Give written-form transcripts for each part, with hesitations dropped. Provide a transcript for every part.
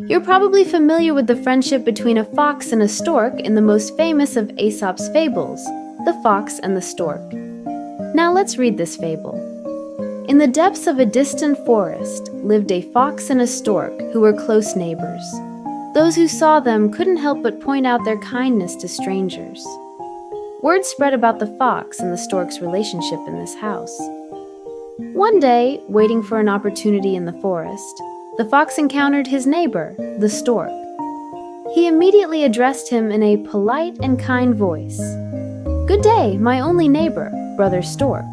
You're probably familiar with the friendship between a fox and a stork in the most famous of Aesop's fables, The Fox and the Stork. Now let's read this fable. In the depths of a distant forest lived a fox and a stork who were close neighbors. Those who saw them couldn't help but point out their kindness to strangers. Word spread about the fox and the stork's relationship in this house. One day, waiting for an opportunity in the forest, the fox encountered his neighbor, the stork. He immediately addressed him in a polite and kind voice. "Good day, my only neighbor, brother stork."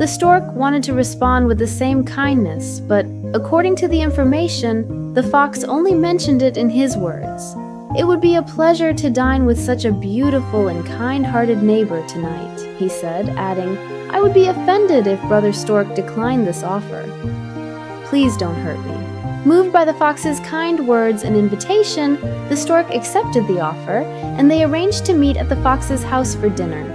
The stork wanted to respond with the same kindness, but according to the information, the fox only mentioned it in his words. "It would be a pleasure to dine with such a beautiful and kind-hearted neighbor tonight," he said, adding, "I would be offended if brother stork declined this offer. Please don't hurt me." Moved by the fox's kind words and invitation, the stork accepted the offer, and they arranged to meet at the fox's house for dinner.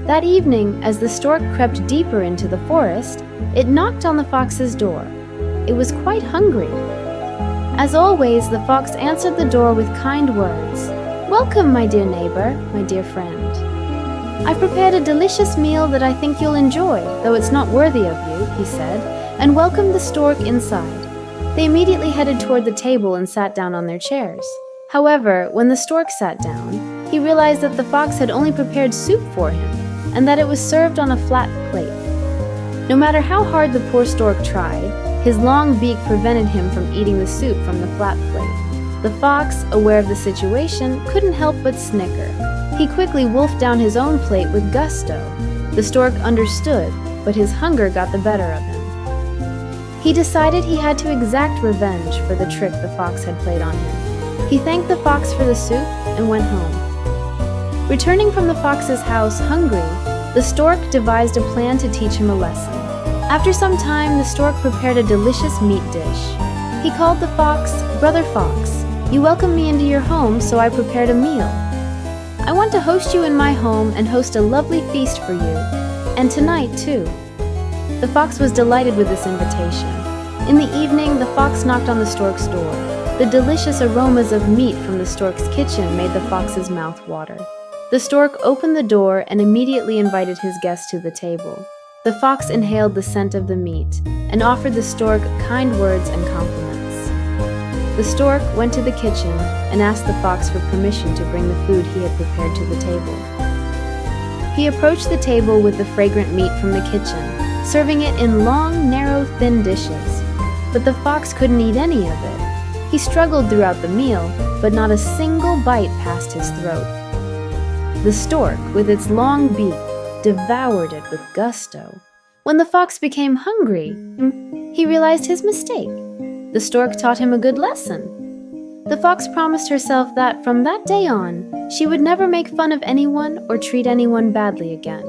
That evening, as the stork crept deeper into the forest, it knocked on the fox's door. It was quite hungry. As always, the fox answered the door with kind words. "Welcome, my dear neighbor, my dear friend. I've prepared a delicious meal that I think you'll enjoy, though it's not worthy of you," he said, and welcomed the stork inside. They immediately headed toward the table and sat down on their chairs. However, when the stork sat down, he realized that the fox had only prepared soup for him, and that it was served on a flat plate. No matter how hard the poor stork tried, his long beak prevented him from eating the soup from the flat plate. The fox, aware of the situation, couldn't help but snicker. He quickly wolfed down his own plate with gusto. The stork understood, but his hunger got the better of him. He decided he had to exact revenge for the trick the fox had played on him. He thanked the fox for the soup and went home. Returning from the fox's house hungry, the stork devised a plan to teach him a lesson. After some time, the stork prepared a delicious meat dish. He called the fox, "Brother Fox, you welcomed me into your home, so I prepared a meal. I want to host you in my home and host a lovely feast for you, and tonight too." The fox was delighted with this invitation. In the evening, the fox knocked on the stork's door. The delicious aromas of meat from the stork's kitchen made the fox's mouth water. The stork opened the door and immediately invited his guest to the table. The fox inhaled the scent of the meat and offered the stork kind words and compliments. The stork went to the kitchen and asked the fox for permission to bring the food he had prepared to the table. He approached the table with the fragrant meat from the kitchen, serving it in long, narrow, thin dishes. But the fox couldn't eat any of it. He struggled throughout the meal, but not a single bite passed his throat. The stork, with its long beak, devoured it with gusto. When the fox became hungry, he realized his mistake. The stork taught him a good lesson. The fox promised herself that from that day on, she would never make fun of anyone or treat anyone badly again.